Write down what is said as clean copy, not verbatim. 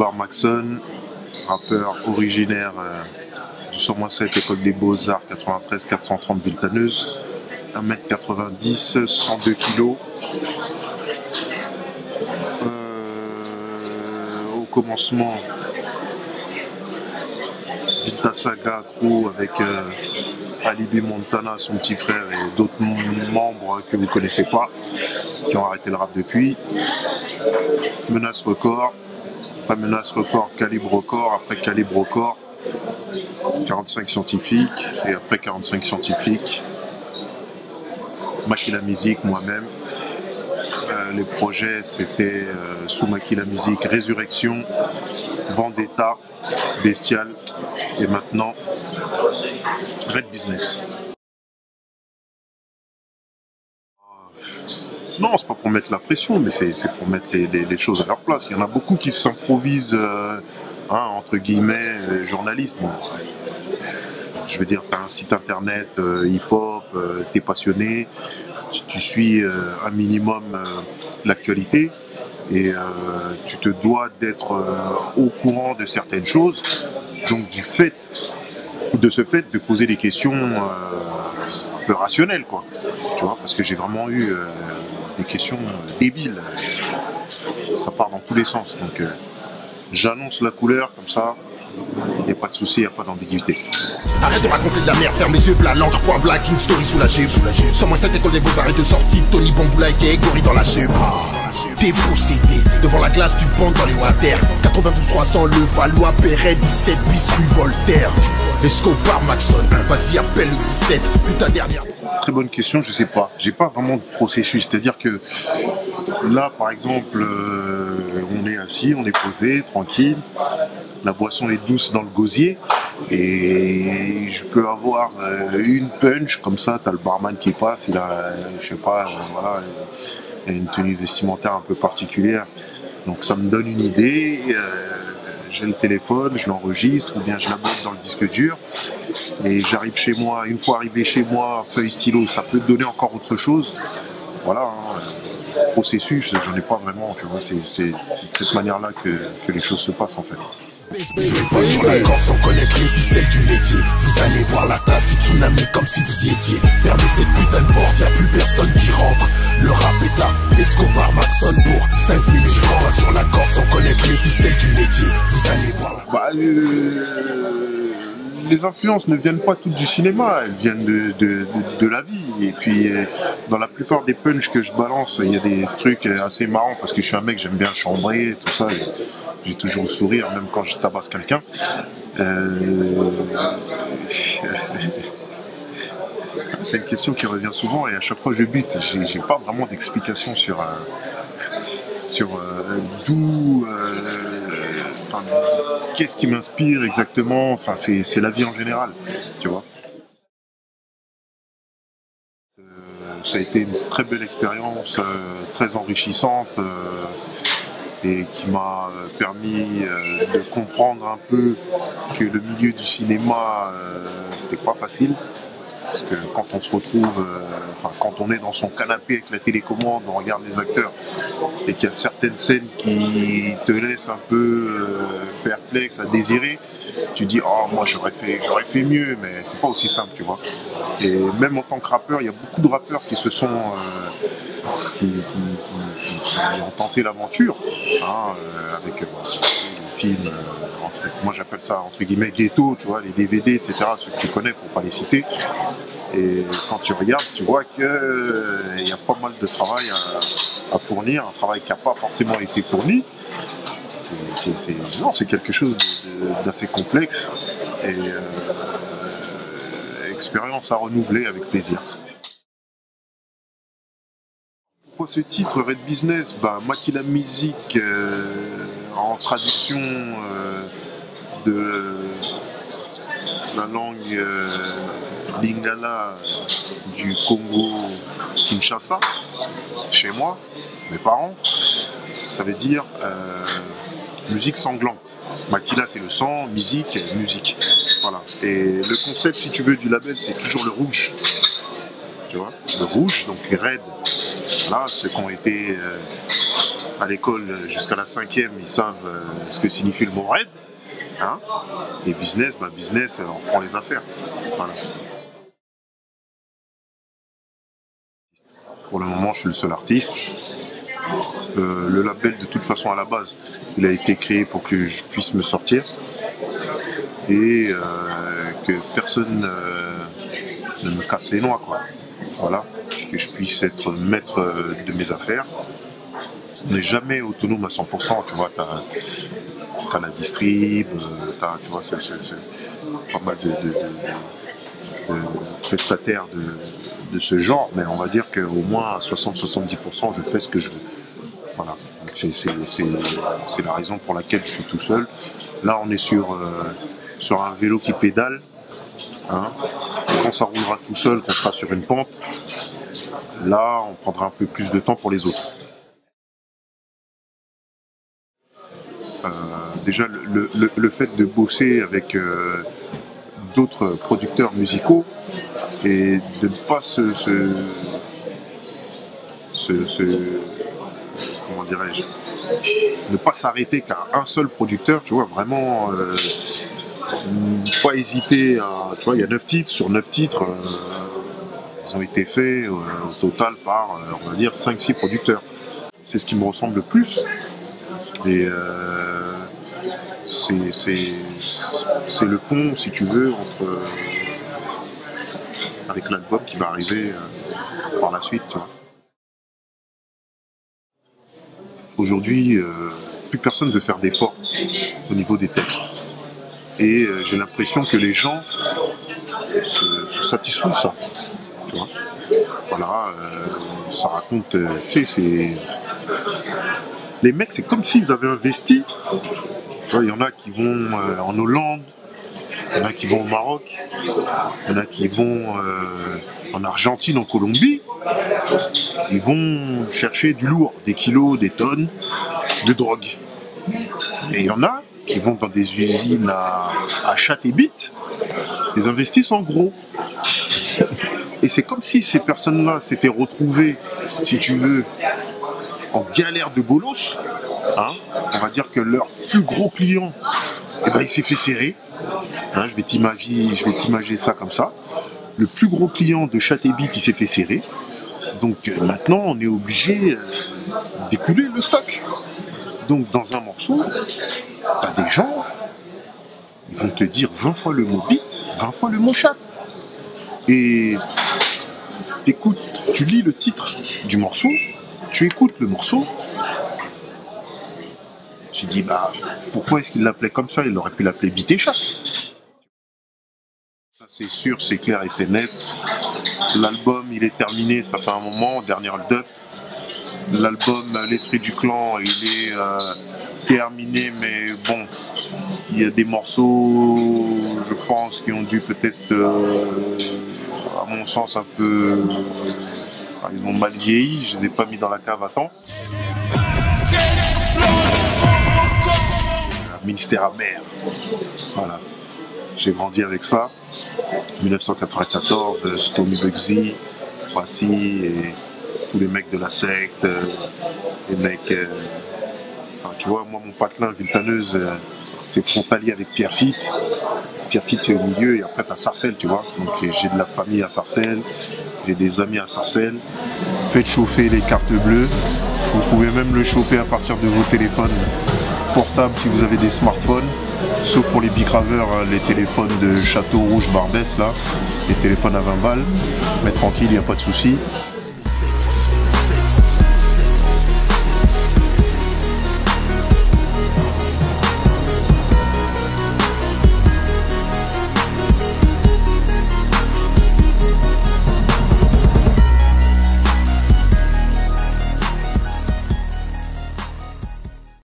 Escobar Maxon, rappeur originaire du 100-7, École des Beaux-Arts, 93 430 Villetaneuse, 1m90, 102 kg. Au commencement, Vilta Saga crew avec Ali B Montana, son petit frère, et d'autres membres que vous ne connaissez pas, qui ont arrêté le rap depuis. Menace Record, après Menace Record, Calibre Record, après Calibre Record, 45 scientifiques, et après 45 scientifiques, Maki la musique, moi-même. Les projets, c'était sous Maki la musique, Résurrection, Vendetta, Bestial, et maintenant Red Business. Non, c'est pas pour mettre la pression, mais c'est pour mettre les choses à leur place. Il y en a beaucoup qui s'improvisent, entre guillemets, journalistes. Bon, je veux dire, tu as un site internet hip-hop, tu es passionné, tu suis un minimum l'actualité, et tu te dois d'être au courant de certaines choses. Donc de ce fait, de poser des questions un peu rationnelles, quoi. Tu vois, parce que j'ai vraiment eu des questions débiles. Ça part dans tous les sens. Donc j'annonce la couleur comme ça. Il n'y a pas de souci, il n'y a pas d'ambiguïté. Arrête de raconter de la merde, ferme les yeux, plat l'encre, point black, une story soulagée. Sans moi cette école des beaux-arts est de sortie, Tony Bamboula et Gori dans la sub. T'es possédé, devant la glace tu pendes dans les water. 92 300 le Valois, Perret, 17 bis rue Voltaire. Escobar Maxon, vas-y appelle le 17, putain dernière. Très bonne question, je sais pas. J'ai pas vraiment de processus, c'est-à-dire que là par exemple, on est assis, on est posé, tranquille. La boisson est douce dans le gosier et je peux avoir une punch comme ça. T'as le barman qui passe, il a, je sais pas, voilà, il a une tenue vestimentaire un peu particulière. Donc ça me donne une idée. J'ai le téléphone, je l'enregistre ou bien je la bloque dans le disque dur et j'arrive chez moi. Une fois arrivé chez moi, feuille stylo, ça peut donner encore autre chose. Voilà. Processus, j'en ai pas vraiment. Tu vois, c'est de cette manière-là que les choses se passent en fait. Sur la corde sans connaître les ficelles du métier. Vous allez boire la tasse du tsunami comme si vous y étiez. Fermez cette putain de porte, y'a plus personne qui rentre. Le rap est à Escobar Maxon pour 5 minutes. Sur la corde sans connaître les ficelles du métier. Vous allez boire la les influences ne viennent pas toutes du cinéma, elles viennent de la vie. Et puis dans la plupart des punchs que je balance, il y a des trucs assez marrants parce que je suis un mec, j'aime bien chambrer, tout ça. J'ai toujours le sourire, même quand je tabasse quelqu'un. C'est une question qui revient souvent et à chaque fois je bute. J'ai pas vraiment d'explication sur d'où, qu'est-ce qui m'inspire exactement. Enfin, c'est la vie en général, tu vois. Ça a été une très belle expérience, très enrichissante. Et qui m'a permis de comprendre un peu que le milieu du cinéma, c'était pas facile. Parce que quand on se retrouve, quand on est dans son canapé avec la télécommande, on regarde les acteurs et qu'il y a certaines scènes qui te laissent un peu perplexe, à désirer, tu dis oh moi j'aurais fait mieux, mais c'est pas aussi simple, tu vois. Et même en tant que rappeur, il y a beaucoup de rappeurs qui se sont qui ont tenté l'aventure avec le film, moi j'appelle ça entre guillemets ghetto, tu vois, les DVD, etc., ceux que tu connais pour pas les citer. Et quand tu regardes, tu vois qu'il y a pas mal de travail à fournir, un travail qui n'a pas forcément été fourni. C'est quelque chose d'assez complexe et expérience à renouveler avec plaisir. Pourquoi ce titre Red Business? Maki la musique, en traduction de la langue lingala du Congo Kinshasa, chez moi, mes parents, ça veut dire musique sanglante. Makila c'est le sang, musique. Voilà. Et le concept, si tu veux, du label, c'est toujours le rouge. Tu vois, le rouge, donc Red. Voilà, ceux qui ont été à l'école jusqu'à la 5e, ils savent ce que signifie le mot raid. Hein, et business, business, on prend les affaires. Voilà. Pour le moment, je suis le seul artiste. Le label, de toute façon, à la base, il a été créé pour que je puisse me sortir et que personne ne me casse les noix, quoi. Voilà, que je puisse être maître de mes affaires. On n'est jamais autonome à 100%, tu vois. T'as la distrib, tu vois, c'est pas mal de prestataires de ce genre, mais on va dire qu'au moins à 60-70%, je fais ce que je veux. Voilà, c'est la raison pour laquelle je suis tout seul. Là, on est sur un vélo qui pédale. Hein. Quand ça roulera tout seul, qu'on sera sur une pente, là, on prendra un peu plus de temps pour les autres. Déjà, le fait de bosser avec d'autres producteurs musicaux et de ne pas comment dirais-je, ne pas s'arrêter qu'à un seul producteur, tu vois, vraiment pas hésiter à, tu vois, il y a 9 titres, sur 9 titres, ils ont été faits au total par, on va dire, 5-6 producteurs. C'est ce qui me ressemble le plus. Et c'est le pont, si tu veux, avec l'album qui va arriver par la suite, tu vois. Aujourd'hui, plus personne ne veut faire d'efforts au niveau des textes. Et j'ai l'impression que les gens se satisfont de ça. Tu vois. Voilà, ça raconte, tu sais, c'est... Les mecs, c'est comme s'ils avaient investi. Il y en a qui vont en Hollande, il y en a qui vont au Maroc, il y en a qui vont en Argentine, en Colombie. Ils vont chercher du lourd, des kilos, des tonnes de drogue. Et il y en a qui vont dans des usines à Chat et Bit, ils investissent en gros. Et c'est comme si ces personnes-là s'étaient retrouvées, si tu veux, en galère de bolos. Hein, on va dire que leur plus gros client, il s'est fait serrer. Hein, je vais t'imager ça comme ça. Le plus gros client de Chat et Bit, il s'est fait serrer. Donc maintenant, on est obligé d'écouler le stock. Donc dans un morceau, tu as des gens, ils vont te dire 20 fois le mot bit, 20 fois le mot chat. Et écoute, tu lis le titre du morceau, tu écoutes le morceau, tu dis pourquoi est-ce qu'il l'appelait comme ça? Il aurait pu l'appeler bit et chat. Ça c'est sûr, c'est clair et c'est net. L'album il est terminé, ça fait un moment, dernier hold-up. L'album L'Esprit du Clan il est terminé, mais bon, il y a des morceaux, je pense, qui ont dû peut-être, à mon sens, un peu... ils ont mal vieilli, je les ai pas mis dans la cave à temps. Ministère amer, voilà. J'ai grandi avec ça. 1994, Stormy Bugsy, Passy et tous les mecs de la secte, les mecs... tu vois, moi mon patelin Villetaneuse, c'est frontalier avec Pierrefitte. Pierrefitte c'est au milieu et après t'as Sarcelles, tu vois. Donc j'ai de la famille à Sarcelles, j'ai des amis à Sarcelles. Faites chauffer les cartes bleues. Vous pouvez même le choper à partir de vos téléphones portables si vous avez des smartphones. Sauf pour les bigraveurs, les téléphones de Château Rouge Barbès là, les téléphones à 20 balles. Mais tranquille, il n'y a pas de souci.